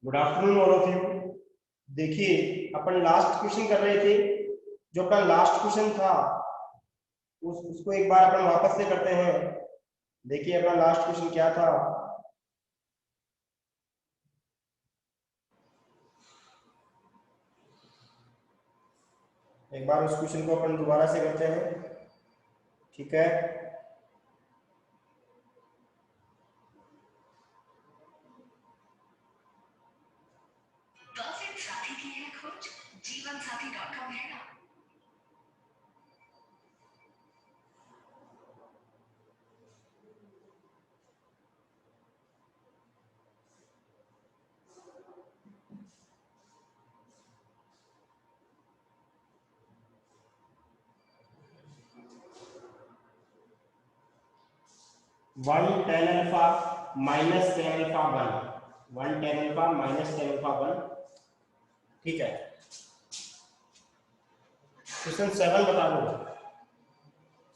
Good afternoon all of you. देखिए, अपन last question कर रहे थे। जो अपना लास्ट क्वेश्चन था उसको एक बार अपन वापस से करते हैं। देखिए अपना लास्ट क्वेश्चन क्या था। एक बार उस क्वेश्चन को अपन दोबारा से करते हैं, ठीक है। परफेक्ट साथी की है खोज, जीवनसाथी.com है ना। One ten alpha minus ten alpha one, one ten alpha minus ten alpha one, ठीक है। क्वेश्चन 7 बता दो।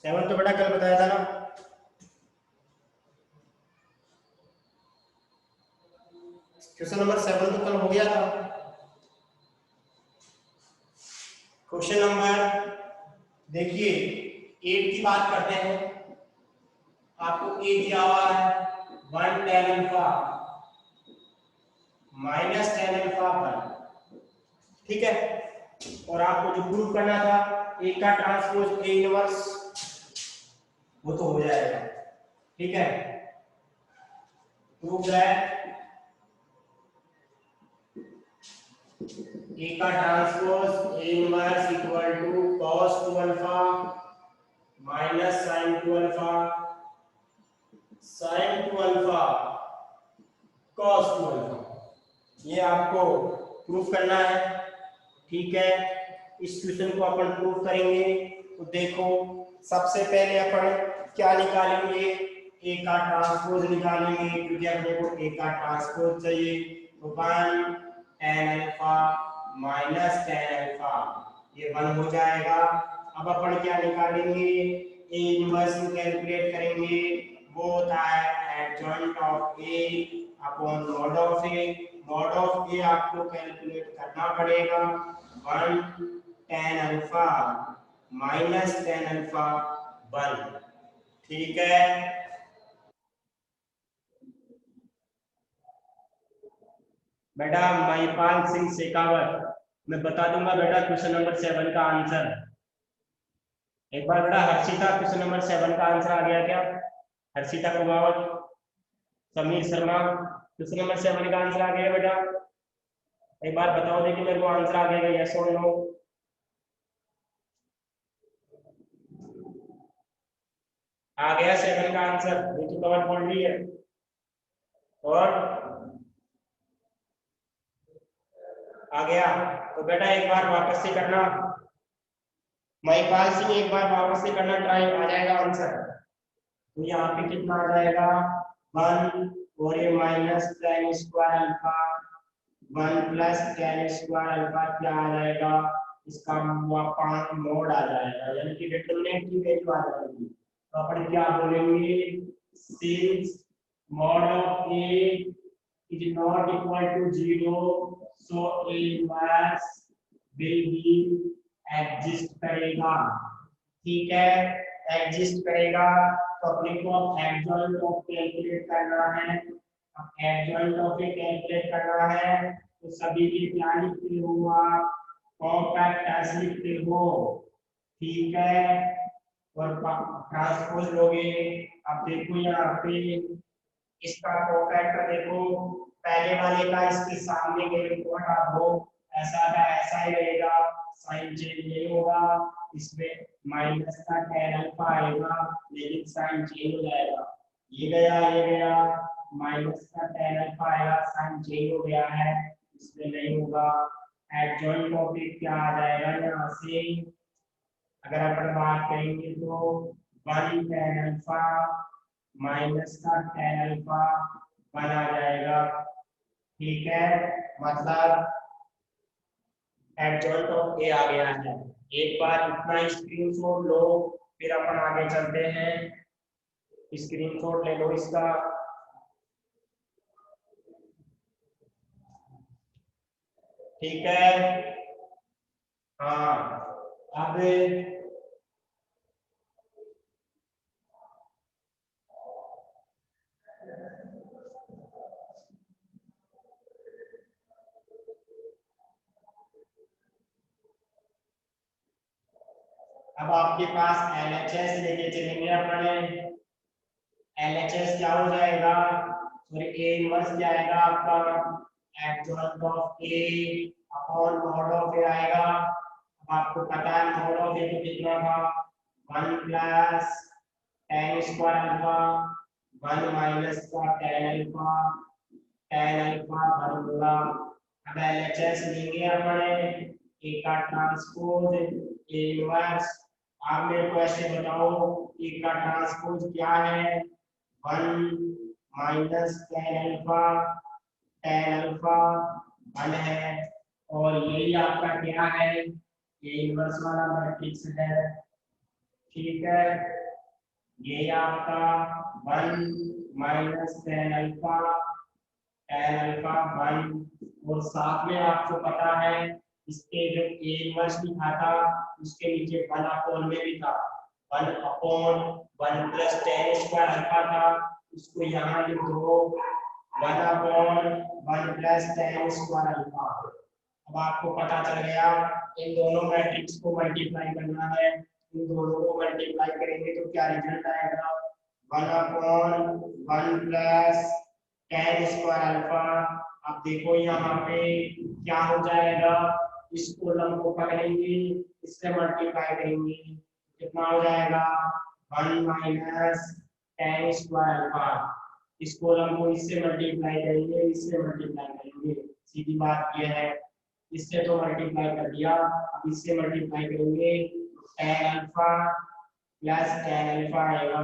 7 तो बेटा कल बताया था ना। क्वेश्चन नंबर 7 तो कल हो गया था। क्वेश्चन नंबर देखिए 8 की बात करते हैं। आपको ए दिया हुआ है one ten alpha minus ten alpha one, ठीक है। और आपको जो प्रूव करना था ए का ट्रांसपोज ए इनवर्स, वो तो हो जाएगा, ठीक है। प्रूव है ए का transpose A inverse equal to cos 2 alpha minus sin 2 alpha sin 2 alpha cos 2 alpha. ये आपको प्रूफ करना है, ठीक है। इस क्वेश्चन को अपन प्रूफ करेंगे। तो देखो सबसे पहले अपन क्या निकालेंगे, ए का ट्रांसपोज निकालेंगे, क्योंकि अपने को ए का ट्रांसपोज चाहिए। तो one ten alpha minus ten alpha, ये वन हो जाएगा। अब अपन क्या निकालेंगे, ए इनवर्स को कैलकुलेट करेंगे। वो होता है adjoint of A upon mod of A. Mod of A आपको कैलकुलेट करना पड़ेगा one ten alpha minus ten alpha one, ठीक है। बेटा महिपाल सिंह शेखावत, मैं बता दूंगा बेटा क्वेश्चन नंबर 7 का आंसर। एक बार बेटा हर्षिता, क्वेश्चन नंबर 7 का आंसर आ गया क्या? हर्षिता कुमावत, समीर शर्मा, क्वेश्चन नंबर 7 का आंसर आ गया बेटा? एक बार बताओ देखिए मेरे को आंसर आ गया, यस और नो। आ गया 7 का आंसर, ये तो कवर बोल रही है। और आ गया तो बेटा एक बार वापस से करना, महिपाल सिंह एक बार वापस से करना ट्राई, आ जाएगा आंसर। तो यहाँ पे कितना आ जाएगा, वन और ये minus ten square alpha, one plus ten square alpha क्या आ जाएगा, इसका मोड आ जाएगा, यानी कि डिटरमिनेंट की वैल्यू आ जाएगी। तो अपन क्या बोलेंगे, since mod of a is not equal to 0 so a inverse will be exist करेगा, ठीक है। एग्जिस्ट करेगा तो अपने को अब एडजॉइंट ऑफ कैलकुलेट करना है। अब एडजॉइंट ऑफ कैलकुलेट करना है तो सभी के क्या लिखते हो आप, कॉम्पैक्ट एस लिखते हो, ठीक है। और ट्रांसपोज लोगे। अब देखो यहाँ पे इसका कॉम्पैक्ट देखो, पहले वाले का इसके सामने के रिकॉर्ड आप हो, ऐसा का ऐसा ही रहेगा, साइन चेंज नहीं होगा। इसमें माइनस का टेन अल्फा आएगा लेकिन साइन चेंज हो जाएगा, ये गया माइनस का टेन अल्फा आएगा, साइन चेंज हो गया है, इसमें नहीं होगा। एडजॉइंट ऑफ इट क्या आ जाएगा यहाँ से, अगर अपन बात करेंगे तो वन टेन अल्फा माइनस का टेन अल्फा वन आ जाएगा, ठीक है। मतलब एडजॉइंट ऑफ ए आ गया है। एक बार इतना स्क्रीनशॉट लो, फिर अपन आगे चलते हैं। स्क्रीनशॉट ले लो इसका। ठीक है। हाँ अब आपके पास LHS लेके चलेंगे अपने। LHS क्या हो जाएगा, सॉरी A इनवर्स क्या आएगा आपका, adjoint of A upon mod of A आएगा। अब आपको पता है मॉड ऑफ A तो कितना था, 1 plus tan square alpha 1 minus का tan अल्फा भर दूंगा। अब LHS लेंगे अपने A का ट्रांसपोज A इनवर्स। आप मेरे को ऐसे बताओ A का ट्रांसपोज क्या है, 1 माइनस tan अल्फा 1 है, और यही आपका क्या है, ये इनवर्स वाला मैट्रिक्स है। ठीक है, ये आपका 1 माइनस tan अल्फा 1, और साथ में आपको पता है इसके जो ए इनवर्स लिखा था उसके नीचे 1 अपॉन में भी था, 1 upon 1 plus tan square alpha था, उसको यहाँ लिख दो 1 upon 1 plus tan square alpha. अब आपको पता चल गया, इन दोनों मैट्रिक्स को मल्टीप्लाई करना है, इन दोनों को मल्टीप्लाई करेंगे तो क्या रिजल्ट आएगा, 1 upon 1 plus tan square alpha. अब देखो यहाँ पे क्या हो जाएगा, इस कॉलम को पकड़ेंगे इससे मल्टीप्लाई करेंगे, कितना हो जाएगा 1 माइनस tan स्क्वायर अल्फा। इस कॉलम को इससे मल्टीप्लाई करेंगे, इससे मल्टीप्लाई करेंगे, सीधी बात यह है। इससे तो मल्टीप्लाई कर दिया, अब इससे मल्टीप्लाई करेंगे tan alpha plus tan alpha आएगा।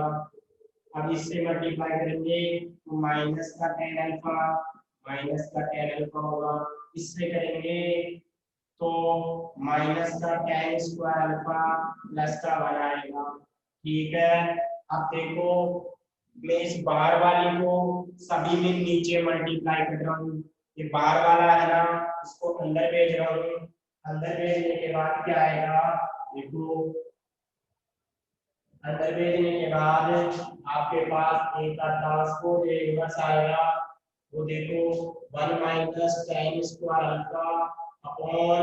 अब इससे मल्टीप्लाई करेंगे तो माइनस का tan अल्फा होगा, इससे करेंगे तो माइनस का tan स्क्वायर अल्फा प्लस का 1 आएगा। ठीक है, अब देखो मैं इस बाहर वाले को सभी में नीचे मल्टीप्लाई कर रहा हूँ, ये बाहर वाला है ना इसको अंदर भेज रहा हूँ, अंदर भेजने के बाद क्या आएगा, देखो अंदर भेजने के बाद आपके पास A का ट्रांसपोज A इनवर्स आएगा, वो देखो 1 minus tan square alpha upon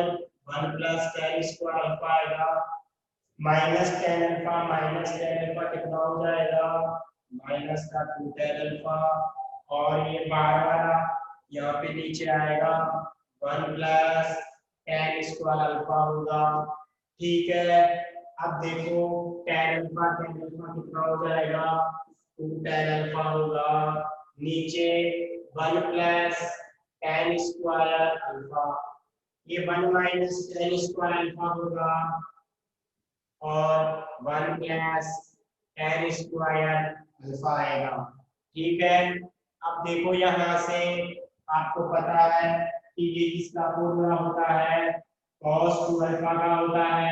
1 plus tan square alpha आएगा, माइनस tan अल्फा कितना हो जाएगा, माइनस का 2 tan अल्फा, और ये बाहर वाला यहाँ पे नीचे आएगा 1 प्लस tan स्क्वायर अल्फा होगा। ठीक है, अब देखो tan अल्फा कितना हो जाएगा, 2 tan अल्फा होगा, नीचे 1 प्लस tan स्क्वायर अल्फा, ये 1 माइनस tan स्क्वायर अल्फा होगा, और 1 प्लस tan स्क्वायर अल्फा आएगा। ठीक है, अब देखो यहाँ से आपको पता है कि ये इसका फॉर्मूला होता है cos 2 अल्फा का होता है,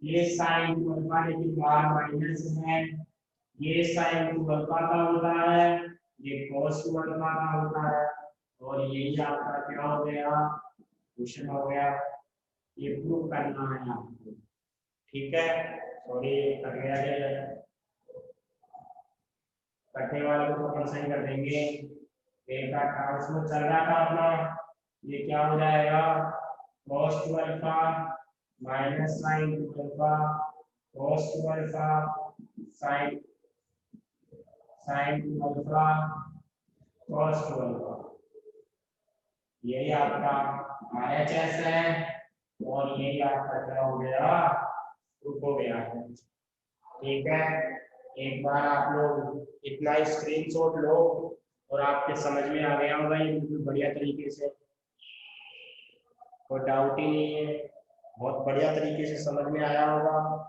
ये sin 2 अल्फा लेकिन बाहर माइनस है, ये sin 2 अल्फा का होता है, ये cos 2 अल्फा का होता है, और यही आपका क्या हो गया, क्वेश्चन हो गया, ये प्रूव करना है आपको। ठीक है, सॉरी कट गया है, कटने वाले को अपन सही कर देंगे। एक का ट्रांसफर चल रहा था अपना, ये क्या हो जाएगा cos 2 alpha minus sin 2 alpha cos 2 alpha sin 2 alpha cos 2 alpha, यही आपका RHS है, और यही आपका क्या हो गया, प्रूफ हो गया है। ठीक है, एक बार आप लोग इतना स्क्रीनशॉट लो और आपके समझ में आ गया होगा ये बिल्कुल बढ़िया तरीके से, कोई डाउट ही नहीं है, बहुत बढ़िया तरीके से समझ में आया होगा।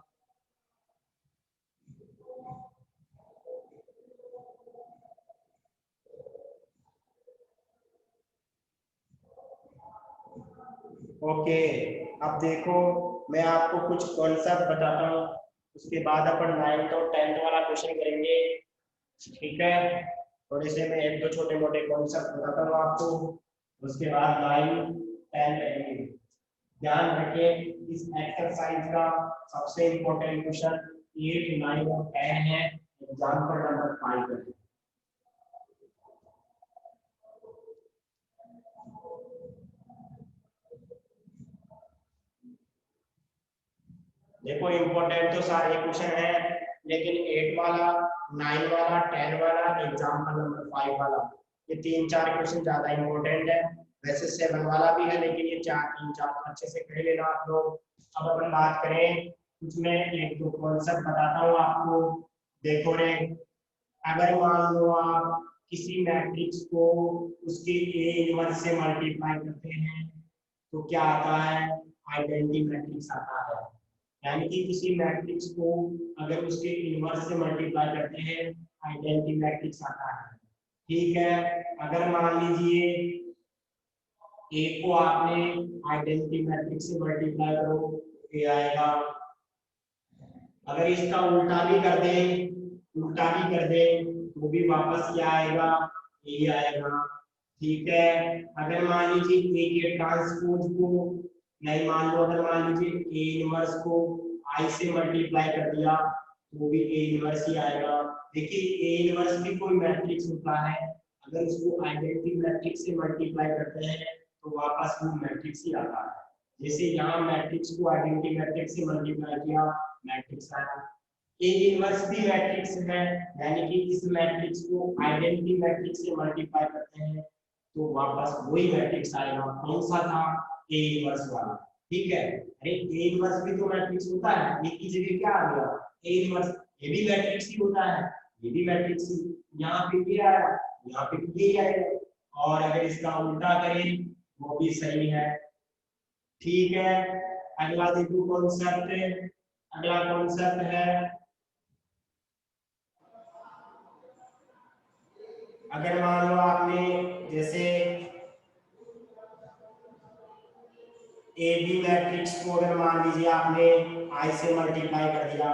ओके, अब देखो मैं आपको कुछ कॉन्सेप्ट बताता हूँ, उसके बाद अपन 9th और 10th वाला क्वेश्चन करेंगे। ठीक है, थोड़े से मैं 1-2 छोटे मोटे कॉन्सेप्ट बताता हूँ आपको, उसके बाद 9 10 रहेंगे। ध्यान रखें इस एक्सरसाइज का सबसे इंपॉर्टेंट क्वेश्चन 8, 9 और 10 है। एग्जाम्पल नंबर 5 है। देखो इंपॉर्टेंट तो सारे क्वेश्चन है, लेकिन 8 वाला, 9 वाला, 10 वाला, एग्जाम्पल नंबर 5 वाला, ये 3-4 क्वेश्चन ज्यादा इंपॉर्टेंट है। वैसे 7 वाला भी है, लेकिन ये 3-4 तो अच्छे से कर लेना आप लोग। अब अपन बात करें कुछ, मैं 1-2 कॉन्सेप्ट बताता हूँ आपको। देखो रे, अगर मान लो आप किसी मैट्रिक्स को उसके ए इनवर्स से मल्टीप्लाई करते हैं तो क्या आता है? आइडेंटिटी मैट्रिक्स आता है। यानी कि किसी मैट्रिक्स को अगर उसके इनवर्स से मल्टीप्लाई करते हैं, आइडेंटिटी मैट्रिक्स आता है। ठीक है, अगर मान लीजिए ए को आपने आइडेंटिटी मैट्रिक्स से मल्टीप्लाई करो तो ये आएगा। अगर इसका उल्टा भी कर दे तो भी वापस क्या आएगा? ये आएगा। ठीक है, अगर मान लीजिए ए के ट्रांसपोज को, नहीं मान लो, अगर मान लीजिए ए इनवर्स को आई से मल्टीप्लाई कर दिया तो भी ए इनवर्स ही आएगा। देखिए ए इनवर्स भी कोई मैट्रिक्स होता है, अगर उसको आइडेंटिटी मैट्रिक्स से मल्टीप्लाई करते हैं तो वापस वो मैट्रिक्स ही आता है। जैसे यहाँ मैट्रिक्स को आइडेंटिटी मैट्रिक्स से मल्टीप्लाई किया, मैट्रिक्स आया। ए इनवर्स भी मैट्रिक्स है, यानी कि इस मैट्रिक्स को आइडेंटिटी मैट्रिक्स से मल्टीप्लाई करते हैं तो वापस वही मैट्रिक्स आएगा। कौन सा था? ए इनवर्स वाला। ठीक है, अरे ए इनवर्स भी तो मैट्रिक्स होता है, ए की जगह क्या आ गया? ए इनवर्स, ये भी मैट्रिक्स ही होता है, ये भी मैट्रिक्स ही। यहाँ पे ये आया, यहाँ पे ये आएगा। और अगर इसका उल्टा करें वो भी सही है। ठीक है, अगला देखो कॉन्सेप्ट। अगला कॉन्सेप्ट है, अगर मान लो आपने जैसे ए बी मैट्रिक्स को अगर मान लीजिए आपने आई से मल्टीप्लाई कर दिया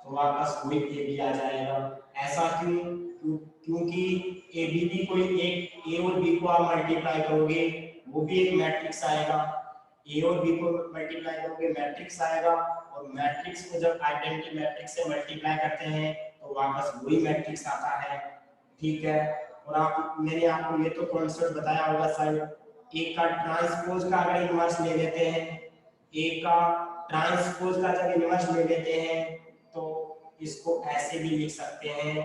तो वापस वही ए बी आ जाएगा। ऐसा क्योंकि ए बी भी कोई एक, ए और बी को आप मल्टीप्लाई करोगे वो भी एक मैट्रिक्स आएगा। ए और बी को मल्टीप्लाई करोगे मैट्रिक्स आएगा, और मैट्रिक्स को जब आइडेंटिटी मैट्रिक्स से मल्टीप्लाई करते हैं तो वापस वही मैट्रिक्स आता है। ठीक है, और मैंने आपको ये तो कॉन्सेप्ट बताया होगा शायद, ए का ट्रांसपोज का अगर इनवर्स ले लेते हैं, ए का ट्रांसपोज का जब इनवर्स ले लेते हैं तो इसको ऐसे भी लिख सकते हैं।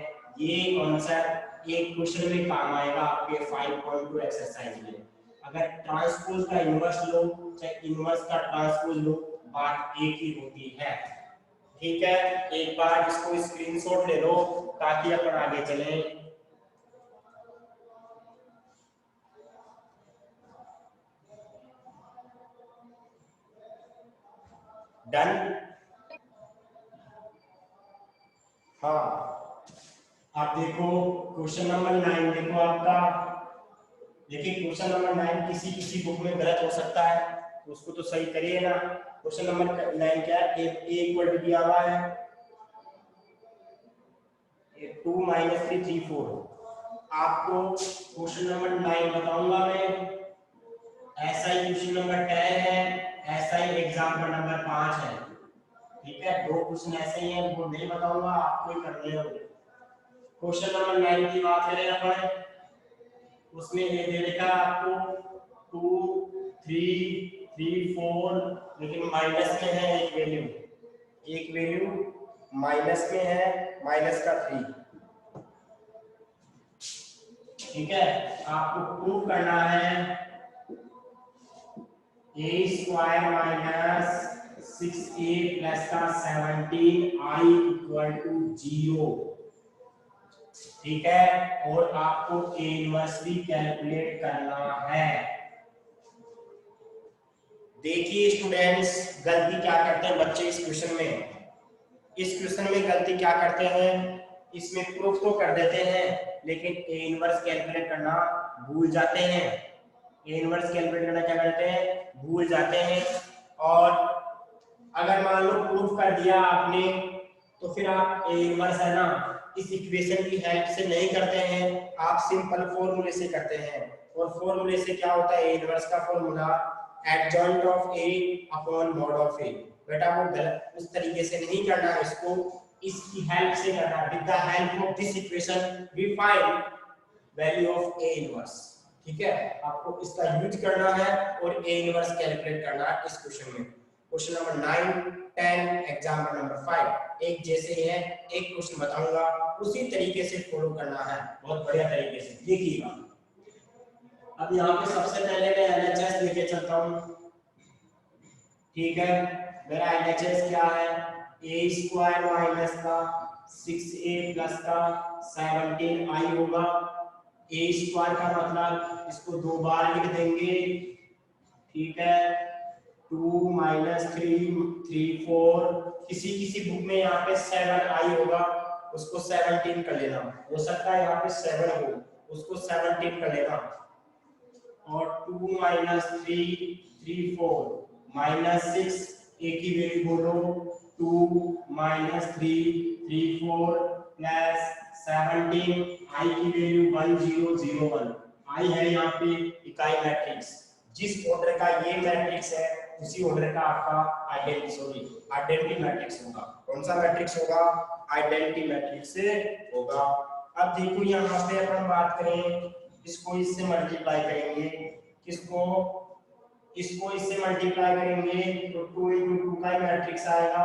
ये कॉन्सेप्ट एक क्वेश्चन में काम आएगा आपके 5.2 एक्सरसाइज में। अगर ट्रांसपोज का इनवर्स लो चाहे इनवर्स का ट्रांसपोज लो, बात एक ही होती है। ठीक है, एक बार इसको स्क्रीनशॉट ले लो ताकि अपन आगे चलें। डन? हाँ, आप देखो क्वेश्चन नंबर 9 देखो आपका। देखिए क्वेश्चन नंबर 9 किसी किसी बुक में गलत हो सकता है तो उसको तो सही करिए ना। क्वेश्चन नंबर 9 क्या है? ए इक्वल टू दिया हुआ है 2 - 3 3 4। आपको क्वेश्चन नंबर 9 बताऊंगा मैं, ऐसा ही क्वेश्चन नंबर 10 है, ऐसा ही एग्जाम्पल नंबर 5 है। ठीक है, 2 क्वेश्चन ऐसे ही हैं, वो नहीं बताऊंगा, आपको ही करने होंगे। क्वेश्चन नंबर 9 की बात करें अपन, उसमें ये दे देगा आपको 2 3 3 4, लेकिन माइनस में है एक वैल्यू माइनस में है, माइनस का 3। ठीक है, आपको प्रूव करना है a² - 6a प्लस का 17i = 0। ठीक है, और आपको ए इनवर्स भी कैलकुलेट करना है। देखिए स्टूडेंट्स, गलती क्या करते हैं बच्चे इस क्वेश्चन में गलती क्या करते हैं, इसमें प्रूफ तो कर देते हैं लेकिन ए इनवर्स कैलकुलेट करना भूल जाते हैं। ए इनवर्स कैलकुलेट करना क्या करते हैं? भूल जाते हैं। और अगर मान लो प्रूफ कर दिया आपने तो फिर आप ए इनवर्स है ना इस इक्वेशन की हेल्प से नहीं करते हैं, आप सिंपल फॉर्मूले से करते हैं। और फॉर्मूले से क्या होता है? ए इनवर्स का formula adjoint of A upon mod of A. बेटा वो गलत उस तरीके से नहीं करना है, इसको इसकी हेल्प से करना है। With the help of this equation we find value of A inverse. ठीक है, आपको इसका यूज करना है और ए इनवर्स कैलकुलेट करना है इस क्वेश्चन में। क्वेश्चन नंबर 9, 10, एग्जांपल नंबर 5 एक जैसे ही है, एक क्वेश्चन बताऊंगा उसी तरीके से फॉलो करना है, बहुत बढ़िया तरीके से देखिएगा। अब यहाँ पे सबसे पहले मैं एलएचएस लेके चलता हूँ। ठीक है, मेरा एलएचएस क्या है, ए स्क्वायर माइनस का 6a प्लस का 17i होगा। ए स्क्वायर का मतलब इसको दो बार लिख देंगे। ठीक है, 2 - 3 3 4, किसी किसी बुक में यहाँ पे 7i होगा, उसको 17 कर लेना। हो सकता है यहाँ पे 7 हो, उसको 17 कर लेना। और 2 - 3 3 4 -6 a की वैल्यू बोलो, 2 - 3 3 4 प्लस 17 i की वैल्यू 1 0 0 1। i है यहाँ पे इकाई मैट्रिक्स। जिस ऑर्डर का ये मैट्रिक्स है उसी ऑर्डर का आपका आइडेंटिटी मैट्रिक्स होगा। कौन सा मैट्रिक्स होगा, आइडेंटिटी मैट्रिक्स होगा। अब देखो यहाँ पे अपन बात करें, इसको इससे मल्टीप्लाई करेंगे, किसको, इसको इससे मल्टीप्लाई करेंगे तो 2 × 2 का मैट्रिक्स आएगा।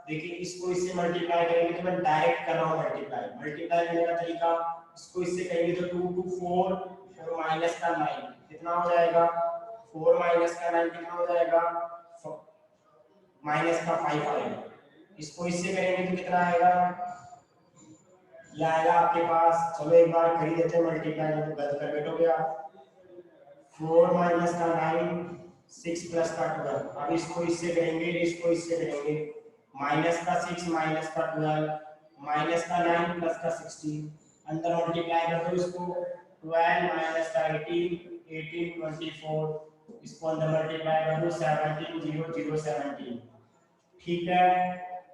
देखिए इसको इससे मल्टीप्लाई करेंगे तो मैं डायरेक्ट कर रहा हूँ मल्टीप्लाई करने का तरीका, इसको इससे करेंगे तो 2 × 4 और माइनस का 9 कितना हो जाएगा, 4 माइनस का 9 कितना हो जाएगा, माइनस का 5 आएगा। इसको इससे करेंगे तो कितना आएगा, ये आएगा आपके पास, चलो एक बार कर ही देते हैं मल्टीप्लाई, तो गलत कर बैठोगे आप। 4 माइनस का 9 6 प्लस का 12। अब इसको इससे करेंगे, इसको इससे करेंगे, माइनस का 6 माइनस का 12 माइनस का 9 प्लस का 16, अंदर मल्टीप्लाई कर दो इसको, 12 माइनस का 18 18 24, इसको अंदर मल्टीप्लाई कर दो 17 0 0 17। ठीक है,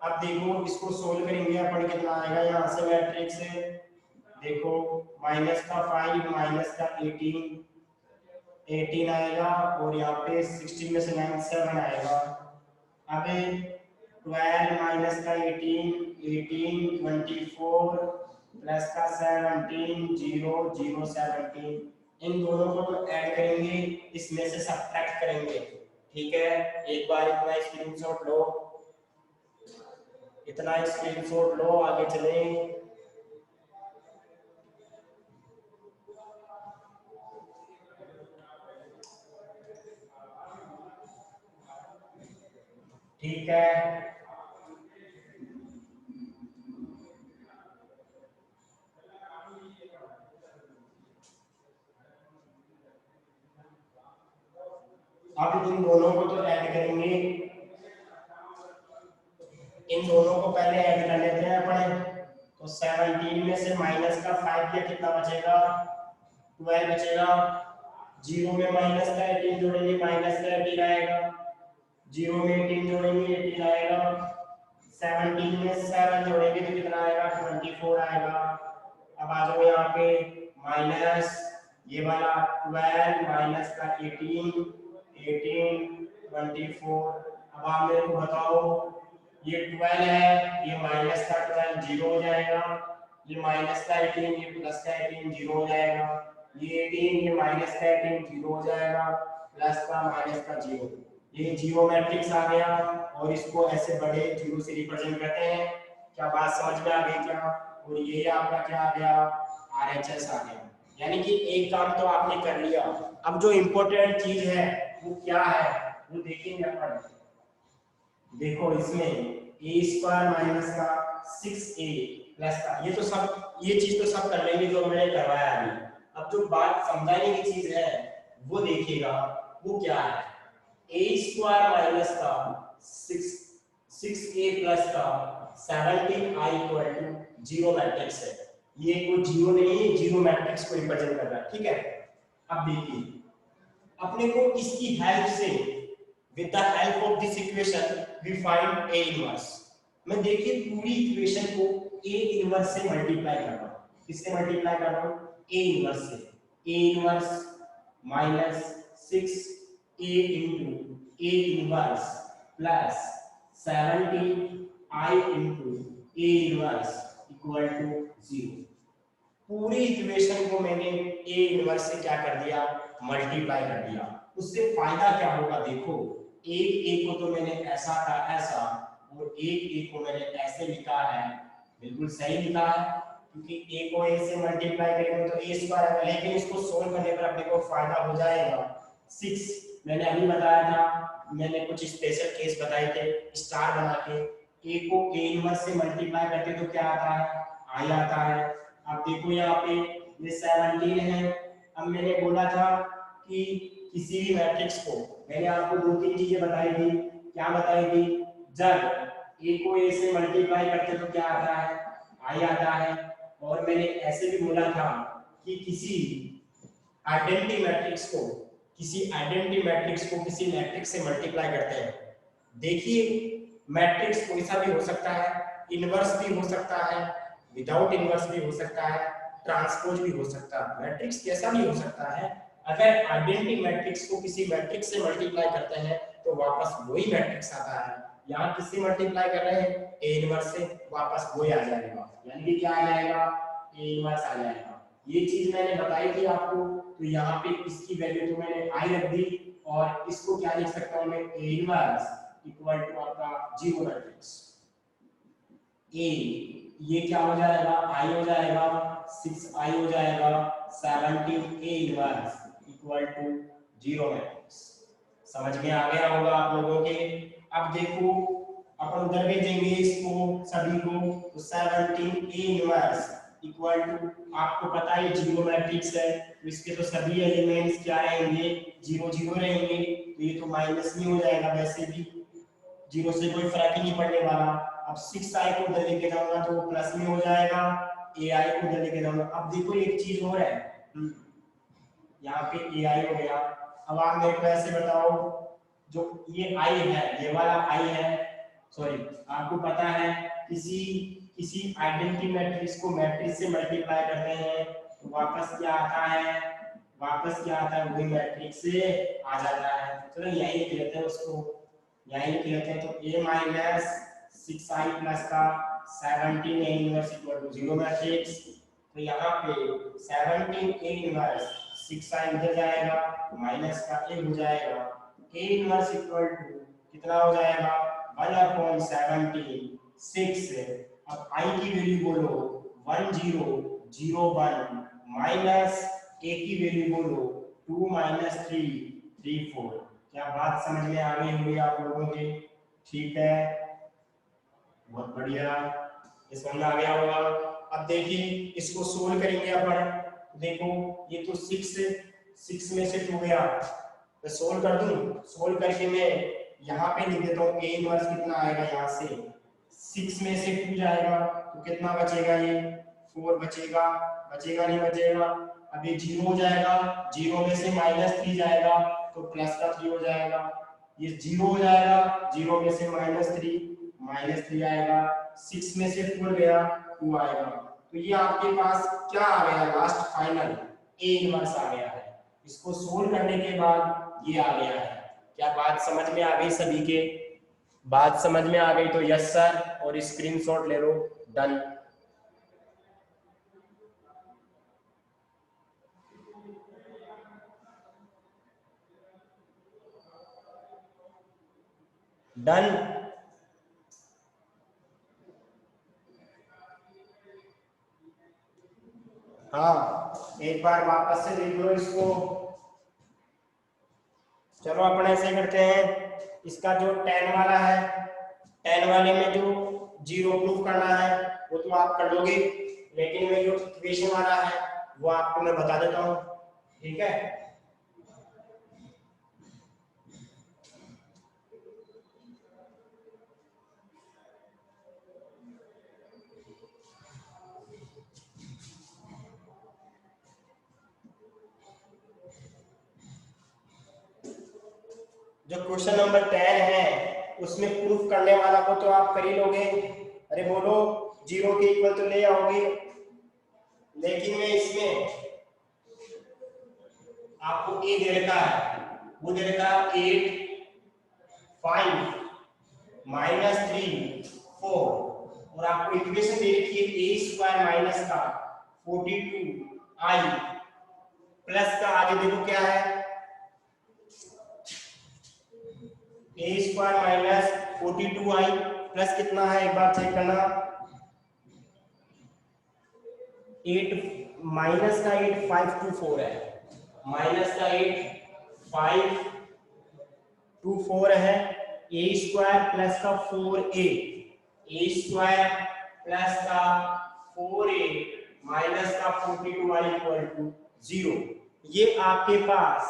अब देखो इसको सोल्व करेंगे अपन, कितना आएगा यहाँ से मैट्रिक्स से, देखो माइनस का 5 माइनस का 18 आएगा और यहाँ पे 16 में से 9 7 आएगा। अब 12 माइनस का 18 18 24 प्लस का 17 0 0 17, इन दोनों को तो ऐड करेंगे, इसमें से सब्ट्रैक्ट करेंगे। ठीक है, एक बार इतना स्क्रीनशॉट लो, इतना स्क्रीनशॉट लो, आगे चलें। ठीक है, अब इन दोनों को तो ऐड करेंगे, इन दोनों को पहले ऐड कर लेते हैं अपन। तो 17 में से माइनस का 5 किया, कितना बचेगा, 12 बचेगा। 0 में माइनस का 18 जोड़ेंगे, माइनस का 18 आएगा। 0 में 18 जोड़ेंगे, 18 आएगा। 17 में 7 जोड़ेंगे तो कितना आएगा, 24 आएगा। अब आ जाओ यहाँ पे, माइनस ये वाला 12 माइनस का 18 18 24। अब आप मेरे को बताओ, ये 12 है, ये माइनस का 12 0 हो जाएगा, ये माइनस का 18 ये प्लस का 18 0 हो जाएगा, ये 18 ये माइनस का 18 0 हो जाएगा, प्लस का माइनस का 0, ये जीरो मैट्रिक्स आ गया। और इसको ऐसे बड़े जीरो से रिप्रेजेंट करते हैं। क्या बात समझ में आ गई क्या? और ये आपका क्या आ गया, आरएचएस आ गया। यानी कि एक काम तो आपने कर लिया। अब जो इम्पोर्टेंट चीज है वो क्या है वो देखेंगे अपन। देखो इसमें ए स्क्वायर माइनस का 6a प्लस का, ये तो सब, ये चीज तो सब कर लेंगे जो मैंने करवाया अभी। अब जो बात समझाने की चीज है वो देखिएगा, वो क्या है। ए स्क्वायर माइनस का 6a प्लस का 17i equal to zero matrix है। ये कोई जीरो नहीं है, जीरो मैट्रिक्स को रिप्रेजेंट कर रहा है। ठीक है, अब देखिए अपने को इसकी हेल्प से, with the help of this equation we find A inverse. मैं देखिए पूरी इक्वेशन को ए इनवर्स से मल्टीप्लाई कर रहा हूं। किससे मल्टीप्लाई कर रहा हूं? ए इनवर्स से। A inverse minus 6 a into a inverse plus 70 I into a inverse equal to 0। पूरी इक्वेशन को मैंने a इनवर्स से क्या कर दिया, मल्टीप्लाई कर दिया। उससे फायदा क्या होगा, देखो एक एक को तो मैंने ऐसा का ऐसा और एक एक को मैंने ऐसे लिखा है, बिल्कुल सही लिखा है, क्योंकि a को a से मल्टीप्लाई करेंगे तो a स्क्वायर आएगा, लेकिन इसको सोल्व करने पर अपने को फायदा हो जाएगा 6। मैंने अभी बताया था, मैंने कुछ स्पेशल केस बताए थे, स्टार बना के a को a इनवर्स से मल्टीप्लाई करते तो क्या आता है, i आता है। अब देखो यहाँ पे ये 17 है। अब मैंने बोला था कि किसी भी मैट्रिक्स को, मैंने आपको दो तीन चीजें बताई थी, क्या बताई थी, जब a को a से मल्टीप्लाई करते तो क्या आता है, i आता है। और मैंने ऐसे भी बोला था कि किसी आइडेंटिटी मैट्रिक्स को किसी मैट्रिक्स से मल्टीप्लाई करते हैं। देखिए मैट्रिक्स कोई सा भी हो सकता है, इनवर्स भी हो सकता है, विदाउट इनवर्स भी हो सकता है, ट्रांसपोज भी हो सकता है, मैट्रिक्स कैसा भी हो सकता है। अगर आइडेंटिटी मैट्रिक्स को किसी मैट्रिक्स से मल्टीप्लाई करते हैं तो वापस वही मैट्रिक्स आता है। यहाँ किससे मल्टीप्लाई कर रहे हैं, ए इनवर्स से, वापस वही आ जाएगा, यानी कि क्या आ जाएगा, ए इनवर्स आ जाएगा। ये चीज मैंने बताई थी आपको, तो यहाँ पे इसकी वैल्यू तो मैंने आई रख दी, और इसको क्या लिख सकता हूँ मैं, ए इनवर्स इक्वल टू आपका जीरो मैट्रिक्स ए, ये क्या हो जाएगा, आई हो जाएगा, 6i हो जाएगा, 17 A inverse equal to zero matrix. समझ में आ गया होगा आप लोगों के। अब देखो अपन उधर भेजेंगे इसको सभी को, तो 17 ए इनवर्स इक्वल टू, आपको पता है जीरो मैट्रिक्स है, तो इसके तो सभी एलिमेंट्स क्या रहेंगे, जीरो जीरो रहेंगे, तो ये तो माइनस में हो जाएगा, वैसे भी जीरो से कोई फर्क ही नहीं पड़ने वाला। अब 6i को उधर लेके जाऊंगा तो वो प्लस में हो जाएगा, ai को उधर लेके जाऊंगा। अब देखो एक चीज हो रहा है, यहाँ पे ai हो गया। अब आप मेरे को ऐसे बताओ, जो ये i है, ये वाला i है, सॉरी आपको पता है किसी आइडेंटिटी मैट्रिक्स को मैट्रिक्स से मल्टीप्लाई करते हैं तो वापस क्या आता है, वही मैट्रिक्स से आ जाता है। चलो यही लिख लेते हैं उसको, यही लिख लेते हैं, तो a माइनस 6i प्लस का 17 a inverse equal to zero matrix. तो यहाँ पे 17 a इनवर्स 6i इधर जाएगा, माइनस का a हो जाएगा, a इनवर्स इक्वल टू कितना हो जाएगा, 1/17 6। अब i की वैल्यू बोलो 1001 माइनस a की वैल्यू बोलो 2 - 3 34। क्या बात समझ में आ गई होगी आप लोगों के, ठीक है, बहुत बढ़िया, ये समझ में आ गया होगा। अब देखिए इसको सोल्व करेंगे अपन, देखो ये तो 6 में से 2 गया, मैं सोल्व कर दूं, सोल्व करके मैं यहाँ पे लिख देता हूँ, a इनवर्स कितना आएगा, यहाँ से 6 में से 2 जाएगा तो कितना बचेगा, ये 4 बचेगा, नहीं बचेगा। अब ये 0 हो जाएगा, 0 में से -3 जाएगा तो प्लस का 3 हो जाएगा, ये 0 हो जाएगा, 0 में से -3 आएगा, 6 में से 4 गया 2 आएगा। तो ये आपके पास क्या आ गया, लास्ट फाइनल a इनवर्स आ गया है। इसको सोल्व करने के बाद ये आ गया है। क्या बात समझ में आ गई सभी के, बात समझ में आ गई तो यस सर, और स्क्रीनशॉट ले लो, डन। डन, हाँ एक बार वापस से देख लो इसको। चलो अपन ऐसे करते हैं, इसका जो 10 वाला है, 10 वाले में जो 0 प्रूफ करना है वो तो आप कर लोगे, लेकिन मैं जो इक्वेशन वाला है वो आपको मैं बता देता हूँ, ठीक है। जो क्वेश्चन नंबर 10 है उसमें प्रूफ करने वाला को तो आप कर ही लोगे, अरे बोलो 0 के इक्वल तो ले आओगे, लेकिन मैं इसमें आपको ए दे रखा है, वो दे देगा 8 5 -3 4 और आपको इक्वेशन दे रखी है ए स्क्वायर माइनस का 42i प्लस का आगे देखो क्या है ए स्क्वायर माइनस 42i प्लस कितना है एक बार चेक करना 8 माइनस का 8 524 है माइनस का 8 524 है ए स्क्वायर प्लस का 4a ए स्क्वायर प्लस का 4a माइनस का 42i इक्वल टू 0 ये आपके पास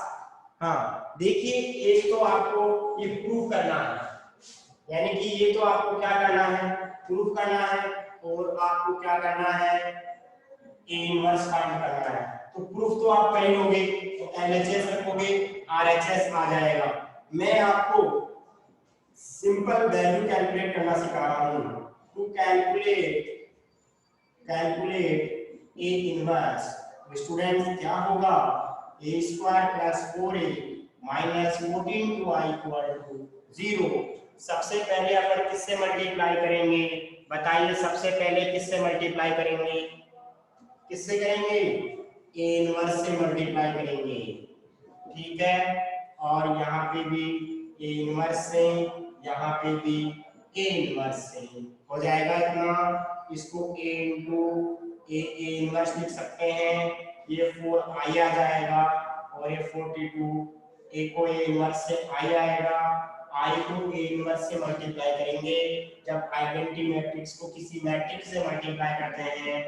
हाँ देखिए एक तो आपको ये प्रूफ करना है यानी कि ये तो आपको क्या करना है प्रूफ करना है और आपको क्या करना है ए इनवर्स फाइंड करना है तो प्रूफ तो आप कर ही लोगे तो एलएचएस रखोगे आरएचएस आ जाएगा मैं आपको सिंपल वैल्यू कैलकुलेट करना सिखा रहा हूं to calculate A inverse students क्या होगा A square plus 4a minus 14i equal to 0 सबसे पहले अपन किससे मल्टीप्लाई करेंगे बताइए सबसे पहले किससे मल्टीप्लाई करेंगे किससे करेंगे ए इनवर्स से मल्टीप्लाई करेंगे ठीक है और यहाँ पे भी ए इनवर्स से यहाँ पे भी ए इनवर्स से हो जाएगा इतना इसको a इंटू ए इनवर्स लिख सकते हैं ये 4i आ जाएगा और ये 42 a को a इनवर्स से i आएगा i को a इनवर्स से मल्टीप्लाई करेंगे जब आइडेंटिटी मैट्रिक्स को किसी मैट्रिक्स से मल्टीप्लाई करते हैं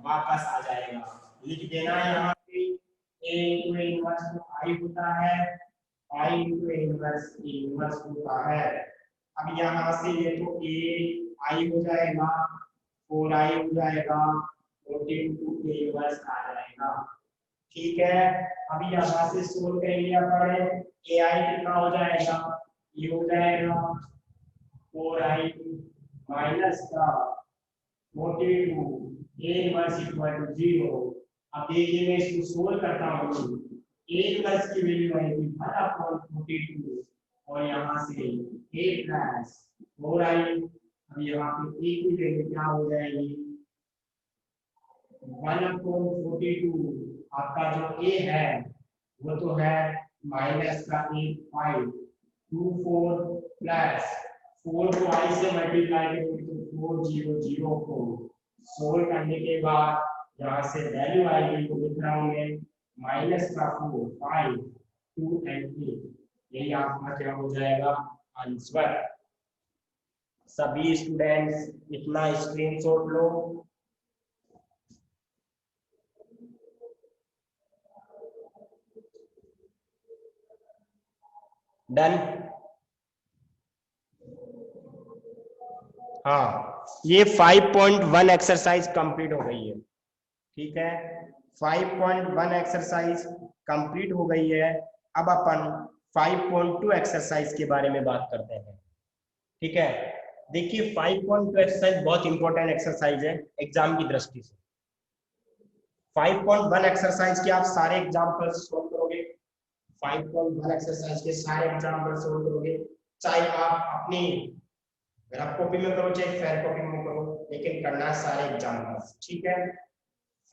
वापस आ जाएगा लिख देना यहाँ पे a into a इनवर्स तो i होता है i into a इनवर्स होता है अब यहाँ से ये तो a i हो जाएगा 4i हो जाएगा 42 a इनवर्स आ जाएगा ठीक है अभी यहाँ से सोल्व करेंगे अपन ai कितना हो जाएगा ये हो जाएगा 4i माइनस का 42 a इनवर्स इक्वल टू 0 अब देखिए मैं इसको सोल्व करता हूँ a इनवर्स की वैल्यू आएगी 1/42 और यहाँ से a प्लस 4i अब यहाँ पे a की वैल्यू क्या हो जाएगी 1/42 आपका जो a है वो तो है माइनस का 8 5 24 प्लस 4 को i से मल्टीप्लाई करेंगे तो 400 को सोल्व करने के बाद यहाँ से वैल्यू आएगी तो लिख रहा हूँ मैं माइनस का 4 5 2 एंड 8 यही आपका क्या हो जाएगा आंसर सभी स्टूडेंट्स इतना स्क्रीनशॉट लो डन हाँ ये 5.1 एक्सरसाइज कंप्लीट हो गई है ठीक है 5.1 एक्सरसाइज कंप्लीट हो गई है अब अपन 5.2 एक्सरसाइज के बारे में बात करते हैं ठीक है देखिए 5.2 एक्सरसाइज बहुत इंपॉर्टेंट एक्सरसाइज है एग्जाम की दृष्टि से 5.1 एक्सरसाइज के आप सारे एग्जाम्पल्स सॉल्व करोगे 5.1 एक्सरसाइज के सारे एग्जाम्पल सॉल्व करोगे चाहे आप अपनी रफ कॉपी में करो चाहे फेयर कॉपी में करो लेकिन करना है सारे एग्जाम्पल्स ठीक है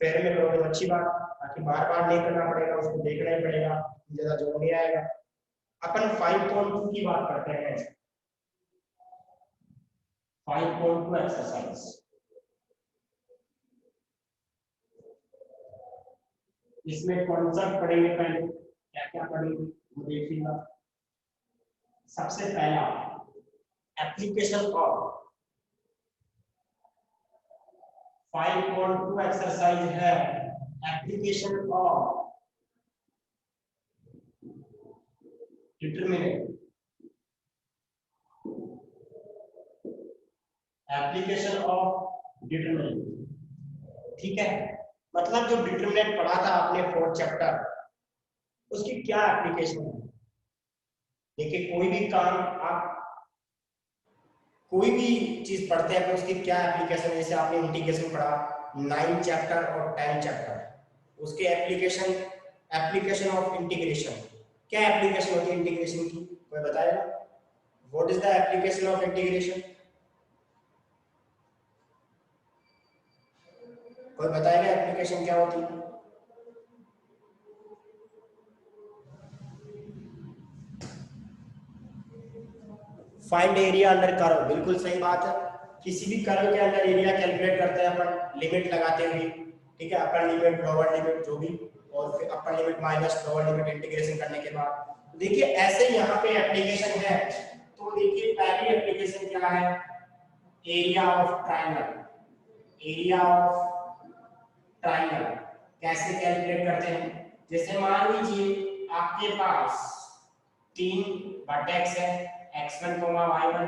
फेयर में करोगे तो अच्छी बात ताकि बार बार नहीं करना पड़ेगा उसको देखना ही पड़ेगा ज्यादा जोर नहीं आएगा अपन 5.2 की बात करते हैं 5.2 एक्सरसाइज इसमें कॉन्सेप्ट पढ़ेंगे पहले क्या क्या पढ़ेंगे वो देखिएगा सबसे पहला एप्लीकेशन ऑफ 5.2 एक्सरसाइज है application of determinant application of determinant ठीक है मतलब जो डिटरमिनेंट पढ़ा था आपने 4th चैप्टर उसकी क्या एप्लीकेशन है देखिए कोई भी काम आप कोई भी चीज पढ़ते हैं तो उसकी क्या एप्लीकेशन है जैसे आपने इंटीग्रेशन पढ़ा 9 चैप्टर और 10 चैप्टर उसके एप्लीकेशन ऑफ इंटीग्रेशन क्या एप्लीकेशन होती है इंटीग्रेशन की, कोई बताएगा? What is the application of integration? कोई बताएगा एप्लीकेशन क्या होती है? फाइंड एरिया अंडर कर्व, बिल्कुल सही बात है। किसी भी कर्व के अंदर एरिया कैलकुलेट करते हैं अपन लिमिट लगाते हुए, ठीक है, अपर लिमिट लोअर लिमिट जो भी, और फिर upper limit minus lower limit integration करने के बाद। तो देखिए ऐसे यहाँ पे एप्लीकेशन है। तो देखिए पहली एप्लीकेशन क्या है, area of triangle. Area of triangle कैसे कैलकुलेट करते हैं? जैसे मान लीजिए आपके पास 3 वर्टेक्स है, x1, y1,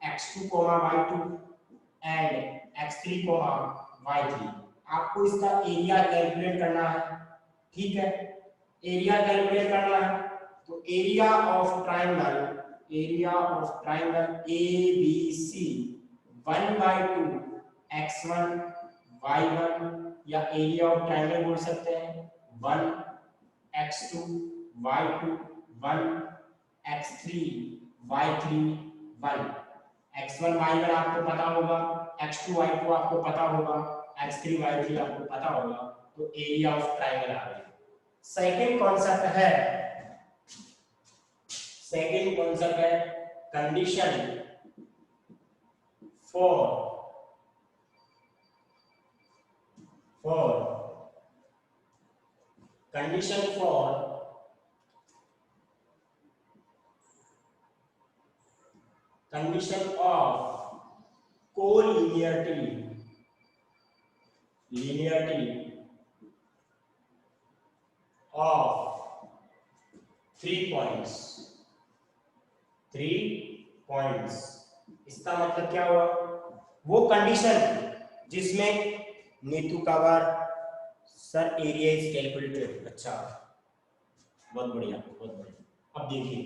x2, y2 and x3, y3। आपको इसका एरिया कैलकुलेट करना है, ठीक है, एरिया कैलकुलेट करना है। तो area of triangle, area of triangle ABC 1/2 x1 y1, या एरिया ऑफ ट्रायंगल बोल सकते हैं 1 x2 y2 1 x3 y3 1। x1 y1 आपको पता होगा, x2 y2 आपको पता होगा, x3 y3 आपको पता होगा। तो एरिया ऑफ ट्रायंगल आ गया। सेकंड कॉन्सेप्ट है, सेकंड कॉन्सेप्ट है condition for condition for condition of collinearity, linearity of 3 points, 3 points। इसका मतलब क्या हुआ? वो कंडीशन जिसमें नीतू का बार सर एरिया इज कैलकुलेटेड। अच्छा, बहुत बढ़िया, बहुत बढ़िया। अब देखिए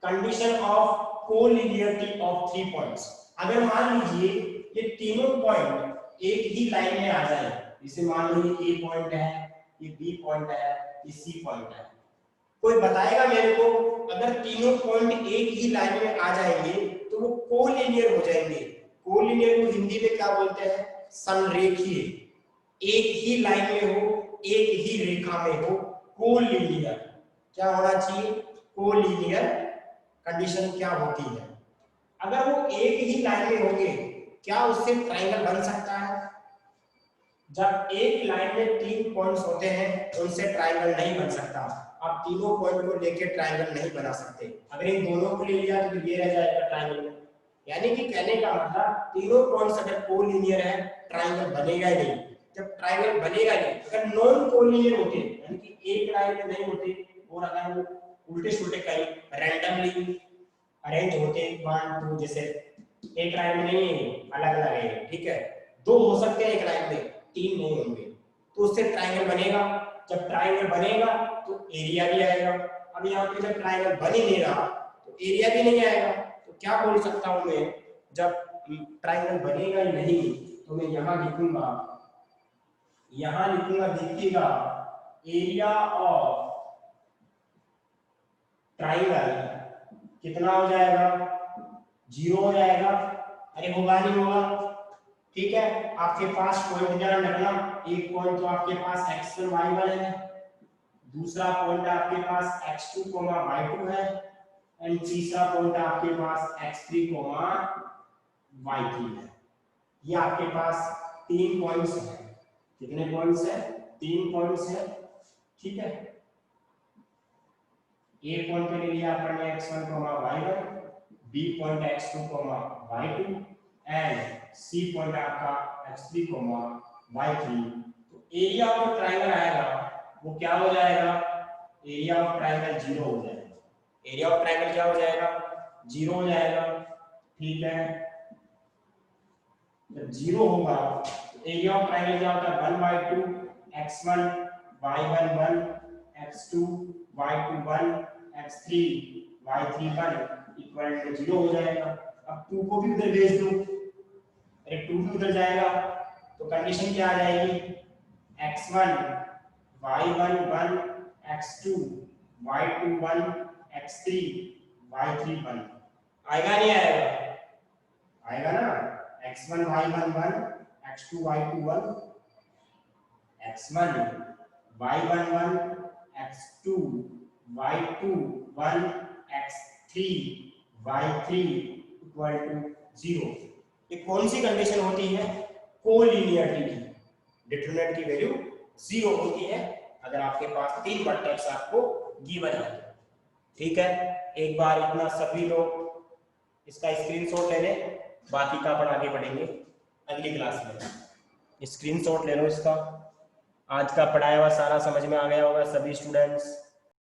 condition of collinearity of 3 points. अगर मान लीजिए ये तीनों पॉइंट एक ही लाइन में आ जाए, जैसे मान लीजिए ए पॉइंट है, ये बी पॉइंट है, ये सी पॉइंट है, कोई बताएगा मेरे को अगर तीनों पॉइंट एक ही लाइन में आ जाएंगे तो वो कोलिनियर हो जाएंगे। कोलिनियर को हिंदी में क्या बोलते हैं? समरेखीय। एक ही लाइन में हो, एक ही रेखा में हो, कोलिनियर। क्या होना चाहिए? कोलिनियर कंडीशन क्या होती है? अगर वो एक ही लाइन में होंगे, क्या उससे ट्रायंगल बन सकता है? जब एक लाइन में 3 पॉइंट्स होते हैं उनसे ट्रायंगल नहीं बन सकता। आप तीनों पॉइंट को लेकर ट्रायंगल नहीं बना सकते। अगर इन दोनों को ले लिया तो ये रह जाएगा ट्रायंगल। यानी कि कहने का मतलब तीनों पॉइंट्स अगर कोलिनियर है ट्रायंगल बनेगा ही नहीं। जब ट्रायंगल बनेगा नहीं, अगर नॉन कोलिनियर होते यानी कि एक लाइन में नहीं होते और अगर वो उल्टे सुल्टे कहीं रैंडमली अरेंज होते 1 2, जैसे एक लाइन में नहीं है, अलग अलग है, ठीक है, 2 हो सकते हैं एक लाइन में, 3 नहीं होंगे, तो उससे ट्रायंगल बनेगा। जब ट्रायंगल बनेगा तो एरिया भी आएगा। अब यहाँ पे जब ट्रायंगल बन ही नहीं रहा तो एरिया भी नहीं आएगा। तो क्या बोल सकता हूँ मैं? जब ट्रायंगल बनेगा ही नहीं तो मैं यहाँ लिखूंगा, देखिएगा एरिया ऑफ ट्रायंगल कितना हो जाएगा? 0 हो जाएगा। अरे होगा नहीं होगा, ठीक है। आपके पास पॉइंट ध्यान रखना, एक पॉइंट तो आपके पास x1 y1 है, दूसरा पॉइंट आपके पास x2 y2 है, एंड तीसरा पॉइंट आपके पास x3 y3 है। ये आपके पास 3 पॉइंट्स हैं। कितने पॉइंट्स हैं? 3 पॉइंट्स हैं, ठीक है। ए पॉइंट पे ले लिया अपन ने x1 y1, B point x2 y2 and C point आपका x3 y3। तो एरिया ऑफ ट्रायंगल आएगा वो क्या हो जाएगा? एरिया ऑफ ट्रायंगल 0 हो जाएगा। एरिया ऑफ ट्रायंगल क्या हो जाएगा? 0 हो जाएगा, ठीक है। जब 0 होगा तो एरिया ऑफ ट्रायंगल क्या होता है? 1/2 x1 y1 1 x2 y2 1 x3 y3 1 equal to 0 हो जाएगा। अब 2 को भी उधर भेज दो, अरे 2 भी उधर जाएगा तो कंडीशन क्या आ जाएगी? x1 y1 1 x2 y2 1 x3 y3 1 आएगा नहीं आएगा? आएगा ना, x1 y1 1 x2 y2 1 x1 y1 1 x2 y2 1 x3 y3 equal to 0। ये कौन सी कंडीशन होती है? कोलिनियरिटी की। डिटरमिनेंट की वैल्यू 0 होती है अगर आपके पास 3 वर्टेक्स आपको गिवन है। ठीक है, एक बार इतना सभी लोग इसका स्क्रीनशॉट ले लें, बाकी का अपन आगे पढ़ेंगे अगली क्लास में। स्क्रीनशॉट ले लो इसका। आज का पढ़ाया हुआ सारा समझ में आ गया होगा सभी स्टूडेंट्स।